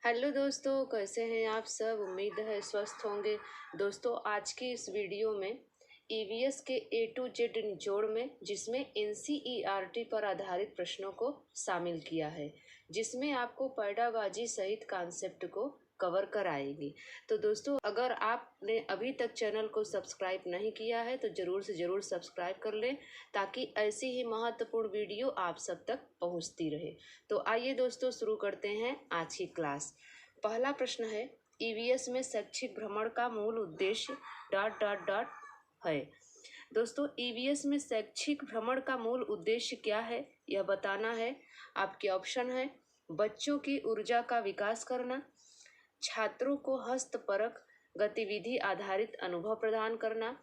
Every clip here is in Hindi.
हेलो दोस्तों, कैसे हैं आप सब। उम्मीद है स्वस्थ होंगे। दोस्तों, आज की इस वीडियो में ईवीएस के ए टू जेड निचोड़ में जिसमें एनसीईआरटी पर आधारित प्रश्नों को शामिल किया है, जिसमें आपको पैडाबाजी सहित कॉन्सेप्ट को कवर कराएगी। तो दोस्तों, अगर आपने अभी तक चैनल को सब्सक्राइब नहीं किया है तो ज़रूर से ज़रूर सब्सक्राइब कर लें, ताकि ऐसी ही महत्वपूर्ण वीडियो आप सब तक पहुंचती रहे। तो आइए दोस्तों, शुरू करते हैं आज की क्लास। पहला प्रश्न है, ईवीएस में शैक्षिक भ्रमण का मूल उद्देश्य डॉट डॉट डॉट है। दोस्तों, ईवीएस में शैक्षिक भ्रमण का मूल उद्देश्य क्या है, यह बताना है। आपके ऑप्शन है बच्चों की ऊर्जा का विकास करना, छात्रों को हस्तपरक गतिविधि आधारित अनुभव प्रदान करना,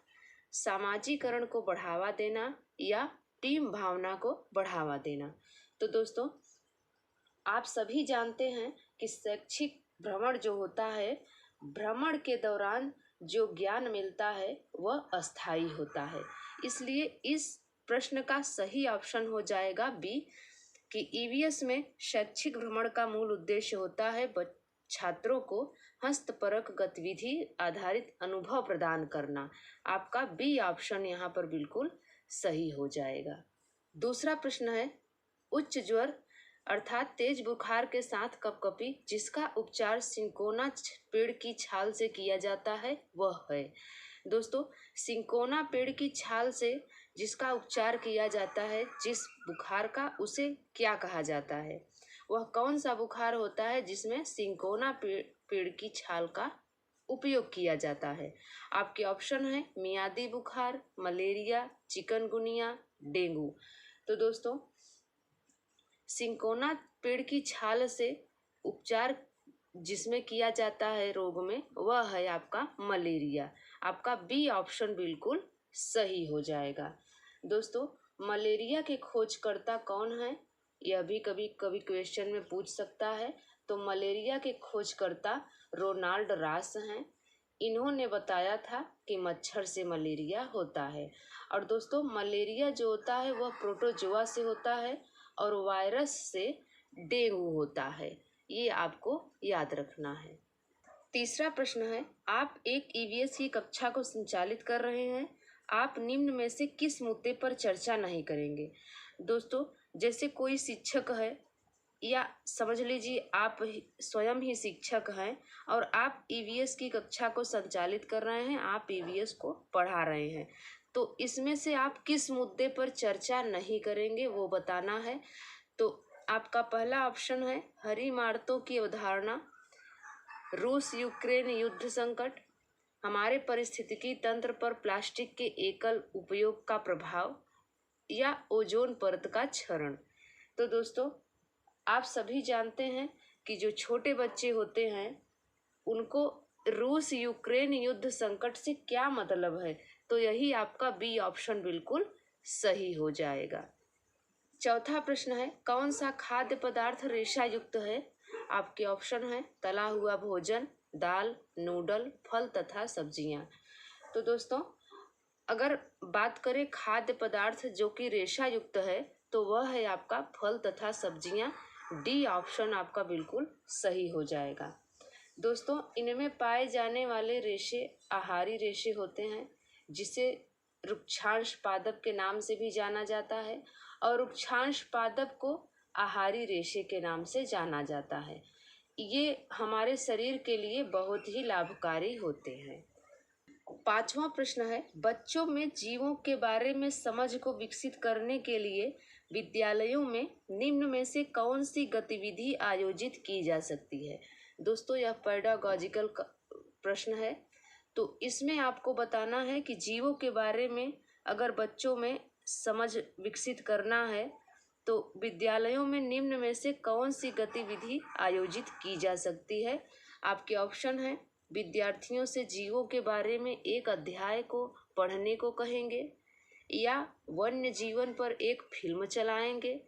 सामाजिकरण को बढ़ावा देना या टीम भावना को बढ़ावा देना। तो दोस्तों, आप सभी जानते हैं कि शैक्षिक भ्रमण जो होता है, भ्रमण के दौरान जो ज्ञान मिलता है वह अस्थायी होता है। इसलिए इस प्रश्न का सही ऑप्शन हो जाएगा बी, कि ईवीएस में शैक्षिक भ्रमण का मूल उद्देश्य होता है छात्रों को हस्तपरक गतिविधि आधारित अनुभव प्रदान करना। आपका बी ऑप्शन यहाँ पर बिल्कुल सही हो जाएगा। दूसरा प्रश्न है, उच्च ज्वर अर्थात तेज बुखार के साथ कपकपी जिसका उपचार सिंकोना पेड़ की छाल से किया जाता है वह है। दोस्तों, सिंकोना पेड़ की छाल से जिसका उपचार किया जाता है जिस बुखार का, उसे क्या कहा जाता है? वह कौन सा बुखार होता है जिसमें सिंकोना पेड़ की छाल का उपयोग किया जाता है? आपके ऑप्शन है मियादी बुखार, मलेरिया, चिकनगुनिया, डेंगू। तो दोस्तों, सिंकोना पेड़ की छाल से उपचार जिसमें किया जाता है रोग में, वह है आपका मलेरिया। आपका बी ऑप्शन बिल्कुल सही हो जाएगा। दोस्तों, मलेरिया के खोजकर्ता कौन है, यह भी कभी कभी क्वेश्चन में पूछ सकता है। तो मलेरिया के खोजकर्ता रोनाल्ड रॉस हैं। इन्होंने बताया था कि मच्छर से मलेरिया होता है। और दोस्तों, मलेरिया जो होता है वह प्रोटोजोआ से होता है और वायरस से डेंगू होता है। ये आपको याद रखना है। तीसरा प्रश्न है, आप एक ईवीएस की कक्षा को संचालित कर रहे हैं। आप निम्न में से किस मुद्दे पर चर्चा नहीं करेंगे? दोस्तों, जैसे कोई शिक्षक है, या समझ लीजिए आप स्वयं ही शिक्षक हैं और आप ईवीएस की कक्षा को संचालित कर रहे हैं, आप ईवीएस को पढ़ा रहे हैं, तो इसमें से आप किस मुद्दे पर चर्चा नहीं करेंगे वो बताना है। तो आपका पहला ऑप्शन है हरी इमारतों की अवधारणा, रूस यूक्रेन युद्ध संकट, हमारे पारिस्थितिकी तंत्र पर प्लास्टिक के एकल उपयोग का प्रभाव, या ओजोन परत का क्षरण। तो दोस्तों, आप सभी जानते हैं कि जो छोटे बच्चे होते हैं उनको रूस यूक्रेन युद्ध संकट से क्या मतलब है, तो यही आपका बी ऑप्शन बिल्कुल सही हो जाएगा। चौथा प्रश्न है, कौन सा खाद्य पदार्थ रेशा युक्त है? आपके ऑप्शन है तला हुआ भोजन, दाल, नूडल, फल तथा सब्जियां। तो दोस्तों, अगर बात करें खाद्य पदार्थ जो कि रेशा युक्त है, तो वह है आपका फल तथा सब्जियां। डी ऑप्शन आपका बिल्कुल सही हो जाएगा। दोस्तों, इनमें पाए जाने वाले रेशे आहारी रेशे होते हैं, जिसे रुक्षांश पादप के नाम से भी जाना जाता है, और रुक्षांश पादप को आहारी रेशे के नाम से जाना जाता है। ये हमारे शरीर के लिए बहुत ही लाभकारी होते हैं। पांचवा प्रश्न है, बच्चों में जीवों के बारे में समझ को विकसित करने के लिए विद्यालयों में निम्न में से कौन सी गतिविधि आयोजित की जा सकती है? दोस्तों, यह पेडागॉजिकल प्रश्न है। तो इसमें आपको बताना है कि जीवों के बारे में अगर बच्चों में समझ विकसित करना है तो विद्यालयों में निम्न में से कौन सी गतिविधि आयोजित की जा सकती है? आपके ऑप्शन है विद्यार्थियों से जीवों के बारे में एक अध्याय को पढ़ने को कहेंगे, या वन्य जीवन पर एक फिल्म चलाएंगे,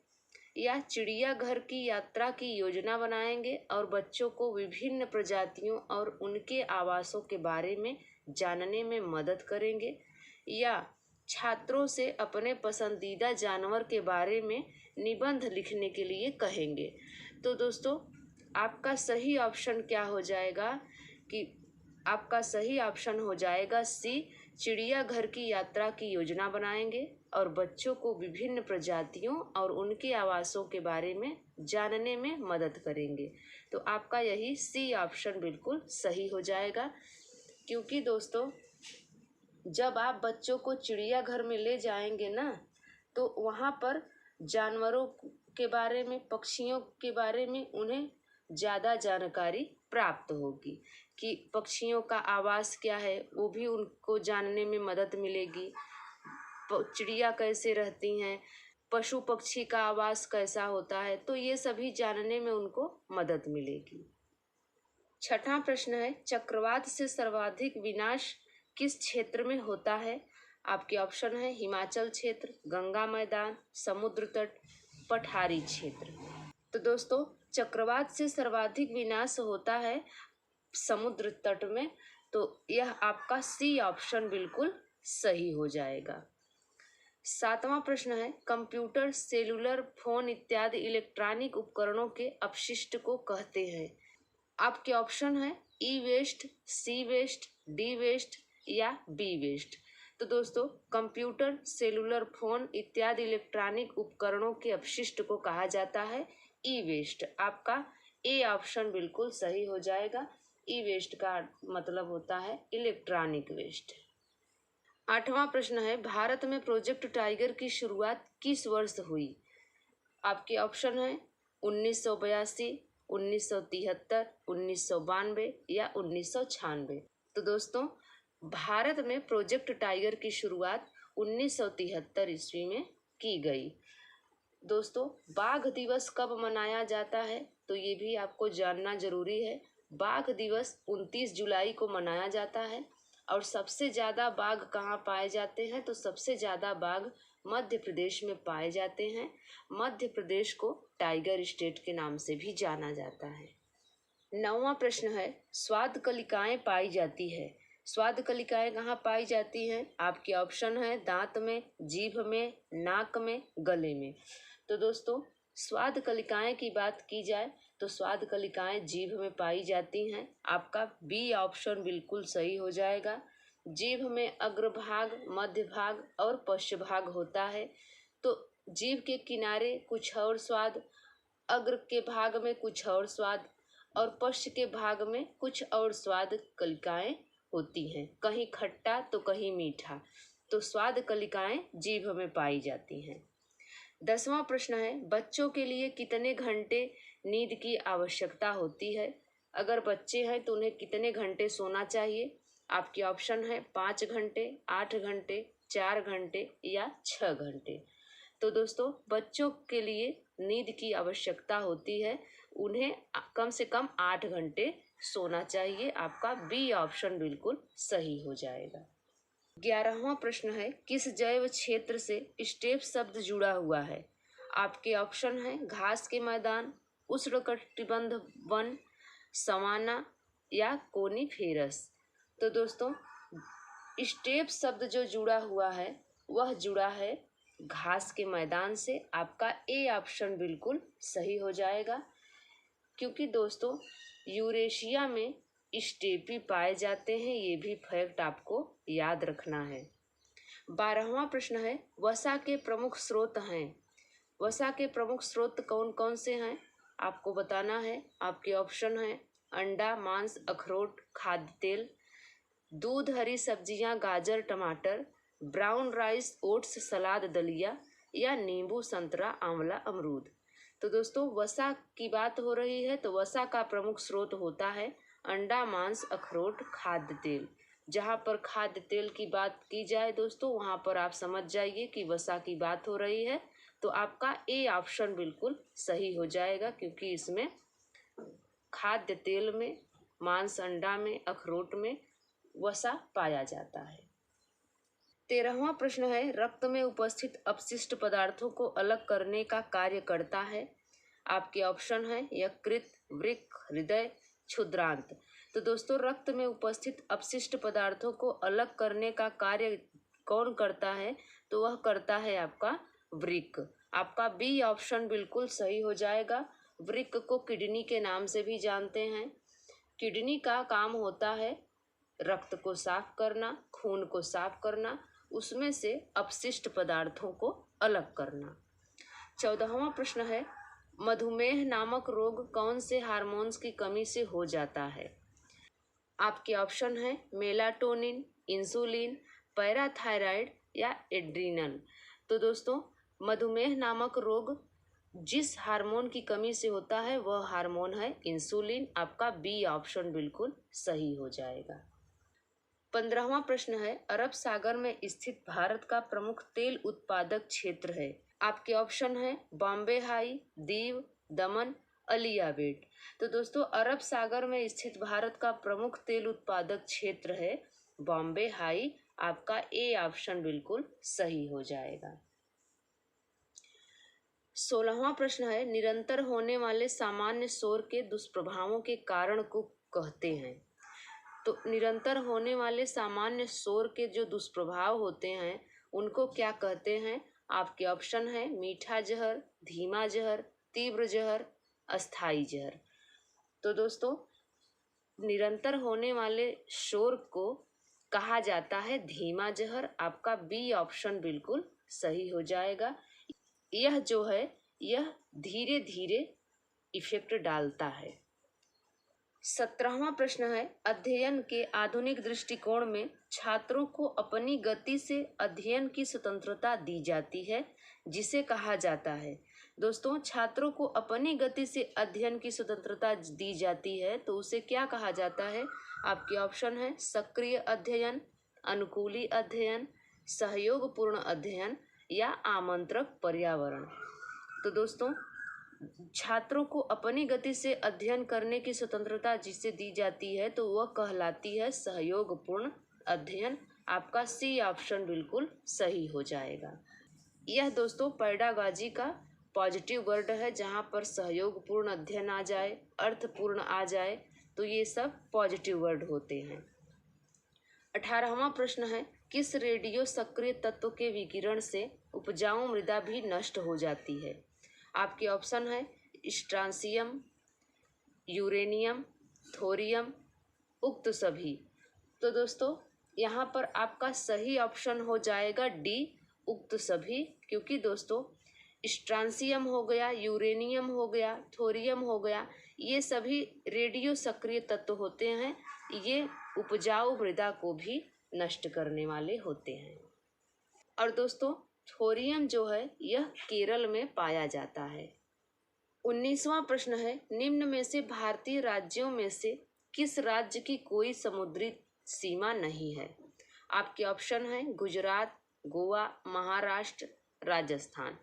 या चिड़ियाघर की यात्रा की योजना बनाएंगे और बच्चों को विभिन्न प्रजातियों और उनके आवासों के बारे में जानने में मदद करेंगे, या छात्रों से अपने पसंदीदा जानवर के बारे में निबंध लिखने के लिए कहेंगे। तो दोस्तों, आपका सही ऑप्शन क्या हो जाएगा कि आपका सही ऑप्शन हो जाएगा सी, चिड़ियाघर की यात्रा की योजना बनाएंगे और बच्चों को विभिन्न प्रजातियों और उनके आवासों के बारे में जानने में मदद करेंगे। तो आपका यही सी ऑप्शन बिल्कुल सही हो जाएगा, क्योंकि दोस्तों जब आप बच्चों को चिड़ियाघर में ले जाएंगे ना, तो वहाँ पर जानवरों के बारे में, पक्षियों के बारे में उन्हें ज़्यादा जानकारी प्राप्त होगी कि पक्षियों का आवास क्या है, वो भी उनको जानने में मदद मिलेगी। चिड़िया कैसे रहती हैं, पशु पक्षी का आवास कैसा होता है, तो ये सभी जानने में उनको मदद मिलेगी। छठा प्रश्न है, चक्रवात से सर्वाधिक विनाश किस क्षेत्र में होता है? आपके ऑप्शन है हिमाचल क्षेत्र, गंगा मैदान, समुद्र तट, पठारी क्षेत्र। तो दोस्तों चक्रवात से सर्वाधिक विनाश होता है समुद्र तट में, तो यह आपका सी ऑप्शन बिल्कुल सही हो जाएगा। सातवां प्रश्न है, कंप्यूटर, सेलुलर फोन इत्यादि इलेक्ट्रॉनिक उपकरणों के अपशिष्ट को कहते हैं। आपके ऑप्शन है ई वेस्ट, सी वेस्ट, डी वेस्ट या बी वेस्ट। तो दोस्तों कंप्यूटर, सेलुलर फोन इत्यादि इलेक्ट्रॉनिक उपकरणों के अपशिष्ट को कहा जाता है ई वेस्ट। आपका ए ऑप्शन बिल्कुल सही हो जाएगा। ई वेस्ट का मतलब होता है इलेक्ट्रॉनिक वेस्ट। आठवां प्रश्न है, भारत में प्रोजेक्ट टाइगर की शुरुआत किस वर्ष हुई? आपके ऑप्शन है 1982, 1973, 1992 या 1996। तो दोस्तों भारत में प्रोजेक्ट टाइगर की शुरुआत 1973 ईस्वी में की गई। दोस्तों बाघ दिवस कब मनाया जाता है? तो ये भी आपको जानना जरूरी है। बाघ दिवस 29 जुलाई को मनाया जाता है। और सबसे ज़्यादा बाघ कहाँ पाए जाते हैं? तो सबसे ज़्यादा बाघ मध्य प्रदेश में पाए जाते हैं। मध्य प्रदेश को टाइगर स्टेट के नाम से भी जाना जाता है। 9वां प्रश्न है, स्वाद कलिकाएं पाई जाती है। स्वाद कलिकाएं कहाँ पाई जाती हैं? आपके ऑप्शन है दांत में, जीभ में, नाक में, गले में। तो दोस्तों स्वाद कलिकाएं की बात की जाए तो स्वाद कलिकाएं जीभ में पाई जाती हैं। आपका बी ऑप्शन बिल्कुल सही हो जाएगा। जीभ में अग्रभाग, मध्य भाग और पश्च भाग होता है। तो जीभ के किनारे कुछ और स्वाद, अग्र के भाग में कुछ और स्वाद और पश्च के भाग में कुछ और स्वाद कलिकाएं होती हैं। कहीं खट्टा तो कहीं मीठा। तो स्वाद कलिकाएं जीभ में पाई जाती हैं। 10वां प्रश्न है, बच्चों के लिए कितने घंटे नींद की आवश्यकता होती है? अगर बच्चे हैं तो उन्हें कितने घंटे सोना चाहिए? आपके ऑप्शन है 5 घंटे, 8 घंटे, 4 घंटे या 6 घंटे। तो दोस्तों बच्चों के लिए नींद की आवश्यकता होती है, उन्हें कम से कम 8 घंटे सोना चाहिए। आपका बी ऑप्शन बिल्कुल सही हो जाएगा। 11वां प्रश्न है, किस जैव क्षेत्र से स्टेप शब्द जुड़ा हुआ है? आपके ऑप्शन है घास के मैदान, उष्णकटिबंध वन, सवाना या कोनीफेरस। तो दोस्तों स्टेप शब्द जो जुड़ा हुआ है वह जुड़ा है घास के मैदान से। आपका ए ऑप्शन बिल्कुल सही हो जाएगा, क्योंकि दोस्तों यूरेशिया में स्टेपी पाए जाते हैं, ये भी फैक्ट आपको याद रखना है। 12वां प्रश्न है, वसा के प्रमुख स्रोत हैं। वसा के प्रमुख स्रोत कौन कौन से हैं? आपको बताना है। आपके ऑप्शन है अंडा, मांस, अखरोट, खाद्य तेल, दूध, हरी सब्जियां, गाजर, टमाटर, ब्राउन राइस, ओट्स, सलाद, दलिया या नींबू, संतरा, आंवला, अमरूद। तो दोस्तों वसा की बात हो रही है, तो वसा का प्रमुख स्रोत होता है अंडा, मांस, अखरोट, खाद्य तेल। जहाँ पर खाद्य तेल की बात की जाए दोस्तों वहाँ पर आप समझ जाइए कि वसा की बात हो रही है। तो आपका ए ऑप्शन बिल्कुल सही हो जाएगा, क्योंकि इसमें खाद्य तेल में, मांस, अंडा में, अखरोट में वसा पाया जाता है। 13वां प्रश्न है, रक्त में उपस्थित अपशिष्ट पदार्थों को अलग करने का कार्य करता है। आपके ऑप्शन है यकृत, वृक्क, हृदय, क्षुद्रांत। तो दोस्तों रक्त में उपस्थित अपशिष्ट पदार्थों को अलग करने का कार्य कौन करता है? तो वह करता है आपका वृक्क। आपका बी ऑप्शन बिल्कुल सही हो जाएगा। वृक्क को किडनी के नाम से भी जानते हैं। किडनी का काम होता है रक्त को साफ करना, खून को साफ करना, उसमें से अपशिष्ट पदार्थों को अलग करना। 14वां प्रश्न है, मधुमेह नामक रोग कौन से हार्मोन्स की कमी से हो जाता है? आपके ऑप्शन है मेलाटोनिन, इंसुलिन, पैराथायराइड या एड्रीनल। तो दोस्तों, मधुमेह नामक रोग जिस हार्मोन की कमी से होता है वह हार्मोन है इंसुलिन। आपका बी ऑप्शन बिल्कुल सही हो जाएगा। 15वां प्रश्न है, अरब सागर में स्थित भारत का प्रमुख तेल उत्पादक क्षेत्र है। आपके ऑप्शन है बॉम्बे हाई, दीव, दमन, अलियावेट। तो दोस्तों, अरब सागर में स्थित भारत का प्रमुख तेल उत्पादक क्षेत्र है बॉम्बे हाई। आपका ए ऑप्शन बिल्कुल सही हो जाएगा। 16वां प्रश्न है, निरंतर होने वाले सामान्य शोर के दुष्प्रभावों के कारण को कहते हैं। तो निरंतर होने वाले सामान्य शोर के जो दुष्प्रभाव होते हैं उनको क्या कहते हैं? आपके ऑप्शन है मीठा जहर, धीमा जहर, तीव्र जहर, अस्थाई जहर। तो दोस्तों, निरंतर होने वाले शोर को कहा जाता है धीमा जहर। आपका बी ऑप्शन बिल्कुल सही हो जाएगा। यह जो है यह धीरे धीरे इफेक्ट डालता है। 17वां प्रश्न है, अध्ययन के आधुनिक दृष्टिकोण में छात्रों को अपनी गति से अध्ययन की स्वतंत्रता दी जाती है, जिसे कहा जाता है। दोस्तों, छात्रों को अपनी गति से अध्ययन की स्वतंत्रता दी जाती है तो उसे क्या कहा जाता है? आपके ऑप्शन है सक्रिय अध्ययन, अनुकूली अध्ययन, सहयोगपूर्ण अध्ययन या आमंत्रक पर्यावरण। तो दोस्तों, छात्रों को अपनी गति से अध्ययन करने की स्वतंत्रता जिसे दी जाती है तो वह कहलाती है सहयोगपूर्ण अध्ययन। आपका सी ऑप्शन बिल्कुल सही हो जाएगा। यह दोस्तों पैडागॉजी का पॉजिटिव वर्ड है, जहाँ पर सहयोगपूर्ण अध्ययन आ जाए, अर्थपूर्ण आ जाए, तो ये सब पॉजिटिव वर्ड होते हैं। 18वां प्रश्न है, किस रेडियो सक्रिय तत्व के विकिरण से उपजाऊ मृदा भी नष्ट हो जाती है? आपके ऑप्शन है स्ट्रांसियम, यूरेनियम, थोरियम, उक्त सभी। तो दोस्तों, यहाँ पर आपका सही ऑप्शन हो जाएगा डी, उक्त सभी। क्योंकि दोस्तों, स्ट्रांसियम हो गया, यूरेनियम हो गया, थोरियम हो गया, ये सभी रेडियो सक्रिय तत्व होते हैं। ये उपजाऊ मृदा को भी नष्ट करने वाले होते हैं। और दोस्तों, थोरियम जो है यह केरल में पाया जाता है। 19वां प्रश्न है, निम्न में से भारतीय राज्यों में से किस राज्य की कोई समुद्री सीमा नहीं है? आपके ऑप्शन है गुजरात, गोवा, महाराष्ट्र, राजस्थान।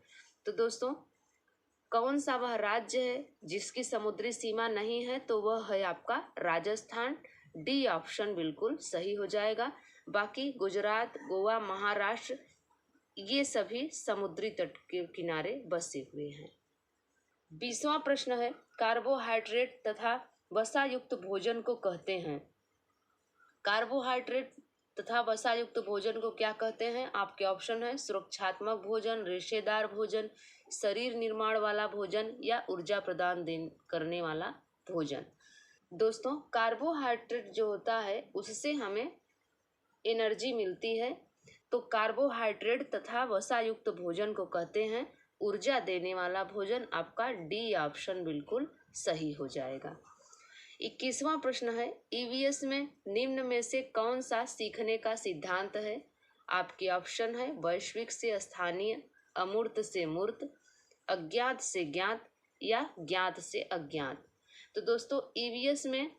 तो दोस्तों, कौन सा वह राज्य है जिसकी समुद्री सीमा नहीं है? तो वह है आपका राजस्थान। डी ऑप्शन बिल्कुल सही हो जाएगा। बाकी गुजरात, गोवा, महाराष्ट्र ये सभी समुद्री तट के किनारे बसे हुए हैं। 20वां प्रश्न है, कार्बोहाइड्रेट तथा वसा युक्त भोजन को कहते हैं। कार्बोहाइड्रेट तथा वसा युक्त भोजन को क्या कहते हैं? आपके ऑप्शन है सुरक्षात्मक भोजन, रेशेदार भोजन, शरीर निर्माण वाला भोजन या ऊर्जा प्रदान करने वाला भोजन। दोस्तों, कार्बोहाइड्रेट जो होता है उससे हमें एनर्जी मिलती है, तो कार्बोहाइड्रेट तथा वसा युक्त भोजन को कहते हैं ऊर्जा देने वाला भोजन। आपका डी ऑप्शन बिल्कुल सही हो जाएगा। 21वां प्रश्न है, ईवीएस में निम्न में से कौन सा सीखने का सिद्धांत है? आपके ऑप्शन है वैश्विक से स्थानीय, अमूर्त से मूर्त, अज्ञात से ज्ञात या ज्ञात से अज्ञात। तो दोस्तों, ईवीएस में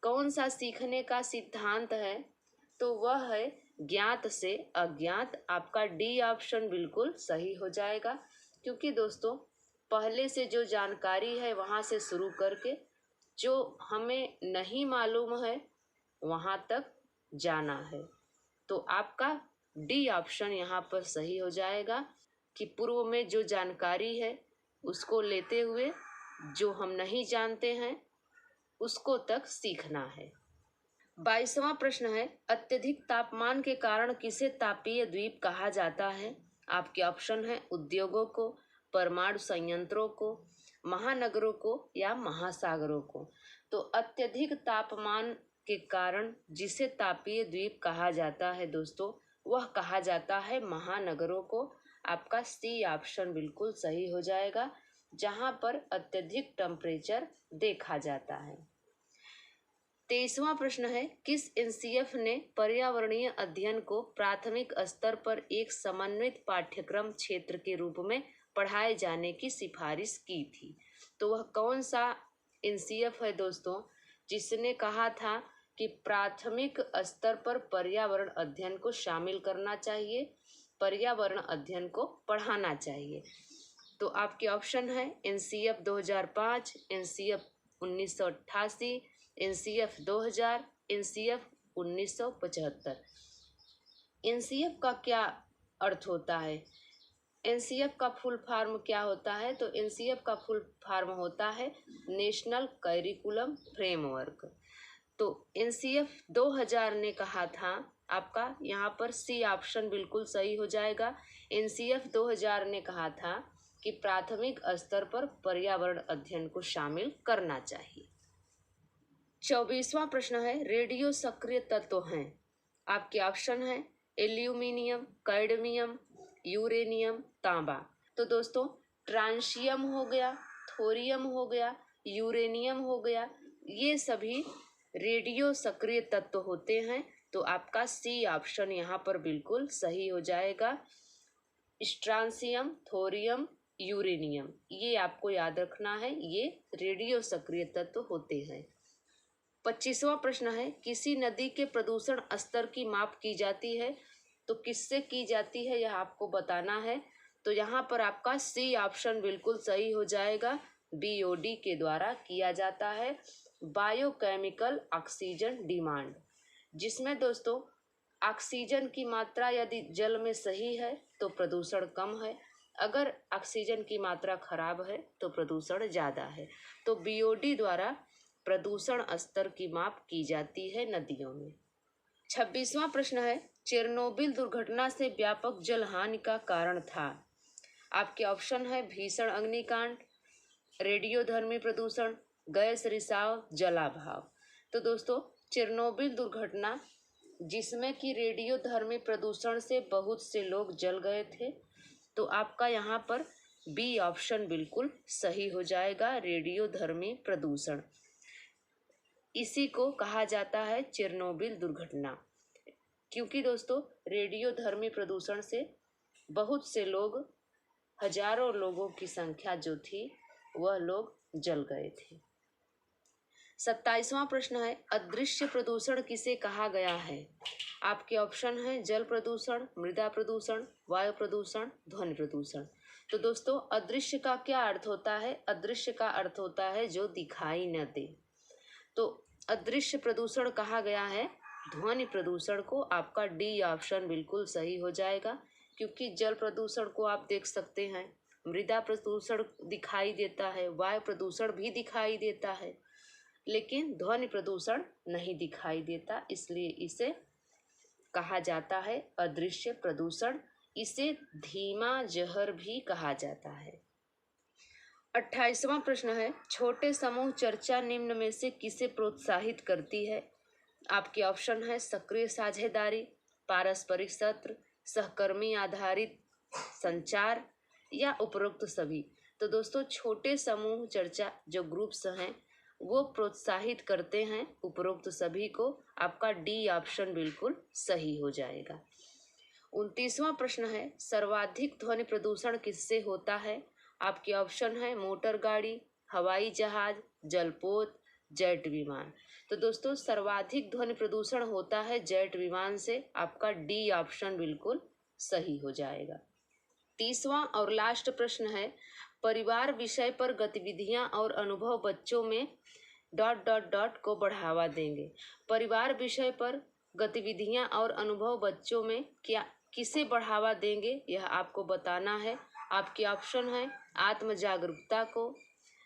कौन सा सीखने का सिद्धांत है? तो वह है ज्ञात से अज्ञात। आपका डी ऑप्शन बिल्कुल सही हो जाएगा। क्योंकि दोस्तों, पहले से जो जानकारी है वहाँ से शुरू करके जो हमें नहीं मालूम है वहाँ तक जाना है। तो आपका डी ऑप्शन यहाँ पर सही हो जाएगा कि पूर्व में जो जानकारी है उसको लेते हुए जो हम नहीं जानते हैं उसको तक सीखना है। 22वां प्रश्न है, अत्यधिक तापमान के कारण किसे तापीय द्वीप कहा जाता है? आपके ऑप्शन है उद्योगों को, परमाणु संयंत्रों को, महानगरों को या महासागरों को। तो अत्यधिक तापमान के कारण जिसे तापीय द्वीप कहा जाता है दोस्तों, वह कहा जाता है महानगरों को। आपका सी ऑप्शन बिल्कुल सही हो जाएगा, जहां पर अत्यधिक टेम्परेचर देखा जाता है। 23वां प्रश्न है, किस एनसीएफ ने पर्यावरणीय अध्ययन को प्राथमिक स्तर पर एक समन्वित पाठ्यक्रम क्षेत्र के रूप में पढ़ाए जाने की सिफारिश की थी? तो वह कौन सा एनसीएफ है दोस्तों, जिसने कहा था कि प्राथमिक स्तर पर पर्यावरण अध्ययन को शामिल करना चाहिए, पर्यावरण अध्ययन को पढ़ाना चाहिए? तो आपके ऑप्शन है NCF 2005, NCF 1988, NCF 2000, NCF 1975। NCF का क्या अर्थ होता है? एनसीएफ का फुल फॉर्म क्या होता है? तो एनसीएफ का फुल फॉर्म होता है नेशनल करिकुलम फ्रेमवर्क। तो एनसीएफ 2000 ने कहा था, आपका यहाँ पर सी ऑप्शन बिल्कुल सही हो जाएगा। एनसीएफ 2000 ने कहा था कि प्राथमिक स्तर पर पर्यावरण अध्ययन को शामिल करना चाहिए। 24वां प्रश्न है, रेडियो सक्रिय तत्व हैं। आपके ऑप्शन है एल्यूमिनियम, कैडमियम, यूरेनियम, तांबा। तो दोस्तों ट्रांशियम हो गया, थोरियम हो गया, यूरेनियम हो गया, ये सभी रेडियो सक्रिय तत्व होते हैं। तो आपका सी ऑप्शन यहाँ पर बिल्कुल सही हो जाएगा। स्ट्रांसियम, थोरियम, यूरेनियम, ये आपको याद रखना है, ये रेडियो सक्रिय तत्व होते हैं। 25वां प्रश्न है, किसी नदी के प्रदूषण स्तर की माप की जाती है। तो किससे की जाती है यह आपको बताना है। तो यहाँ पर आपका सी ऑप्शन बिल्कुल सही हो जाएगा, बीओडी के द्वारा किया जाता है, बायोकेमिकल ऑक्सीजन डिमांड, जिसमें दोस्तों ऑक्सीजन की मात्रा यदि जल में सही है तो प्रदूषण कम है, अगर ऑक्सीजन की मात्रा खराब है तो प्रदूषण ज़्यादा है। तो बीओडी द्वारा प्रदूषण स्तर की माप की जाती है नदियों में। 26वां प्रश्न है, चेरनोबिल दुर्घटना से व्यापक जल हानि का कारण था। आपके ऑप्शन है भीषण अग्निकांड, रेडियोधर्मी प्रदूषण, गैस रिसाव, जलाभाव। तो दोस्तों चेरनोबिल दुर्घटना, जिसमें कि रेडियोधर्मी प्रदूषण से बहुत से लोग जल गए थे, तो आपका यहाँ पर बी ऑप्शन बिल्कुल सही हो जाएगा, रेडियोधर्मी प्रदूषण। इसी को कहा जाता है चेरनोबिल दुर्घटना, क्योंकि दोस्तों रेडियोधर्मी प्रदूषण से बहुत से लोग, हजारों लोगों की संख्या जो थी वह लोग जल गए थे। 27वां प्रश्न है, अदृश्य प्रदूषण किसे कहा गया है? आपके ऑप्शन है जल प्रदूषण, मृदा प्रदूषण, वायु प्रदूषण, ध्वनि प्रदूषण। तो दोस्तों अदृश्य का क्या अर्थ होता है? अदृश्य का अर्थ होता है जो दिखाई न दे। तो अदृश्य प्रदूषण कहा गया है ध्वनि प्रदूषण को। आपका डी ऑप्शन बिल्कुल सही हो जाएगा, क्योंकि जल प्रदूषण को आप देख सकते हैं, मृदा प्रदूषण दिखाई देता है, वायु प्रदूषण भी दिखाई देता है, लेकिन ध्वनि प्रदूषण नहीं दिखाई देता, इसलिए इसे कहा जाता है अदृश्य प्रदूषण। इसे धीमा जहर भी कहा जाता है। 28वां प्रश्न है, छोटे समूह चर्चा निम्न में से किसे प्रोत्साहित करती है? आपके ऑप्शन है सक्रिय साझेदारी, पारस्परिक सत्र, सहकर्मी आधारित संचार या उपरोक्त सभी। तो दोस्तों छोटे समूह चर्चा जो ग्रुप्स हैं वो प्रोत्साहित करते हैं उपरोक्त सभी को। आपका डी ऑप्शन बिल्कुल सही हो जाएगा। 29वां प्रश्न है, सर्वाधिक ध्वनि प्रदूषण किससे होता है? आपके ऑप्शन है मोटर गाड़ी, हवाई जहाज, जलपोत, जेट विमान। तो दोस्तों सर्वाधिक ध्वनि प्रदूषण होता है जेट विमान से। आपका डी ऑप्शन बिल्कुल सही हो जाएगा। 30वां और लास्ट प्रश्न है, परिवार विषय पर गतिविधियां और अनुभव बच्चों में ... को बढ़ावा देंगे। परिवार विषय पर गतिविधियां और अनुभव बच्चों में क्या किसे बढ़ावा देंगे यह आपको बताना है। आपके ऑप्शन है आत्म जागरूकता को,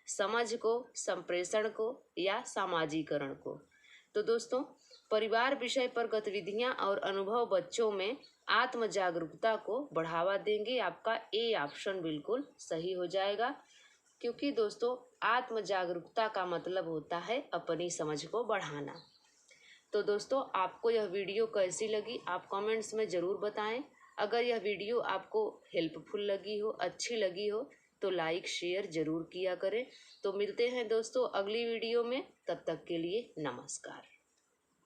समझ को, संप्रेषण को या सामाजिकरण को। तो दोस्तों परिवार विषय पर गतिविधियां और अनुभव बच्चों में आत्म जागरूकता को बढ़ावा देंगे। आपका ए ऑप्शन बिल्कुल सही हो जाएगा, क्योंकि दोस्तों आत्म जागरूकता का मतलब होता है अपनी समझ को बढ़ाना। तो दोस्तों आपको यह वीडियो कैसी लगी आप कमेंट्स में ज़रूर बताएं। अगर यह वीडियो आपको हेल्पफुल लगी हो, अच्छी लगी हो, तो लाइक शेयर ज़रूर किया करें। तो मिलते हैं दोस्तों अगली वीडियो में, तब तक के लिए नमस्कार।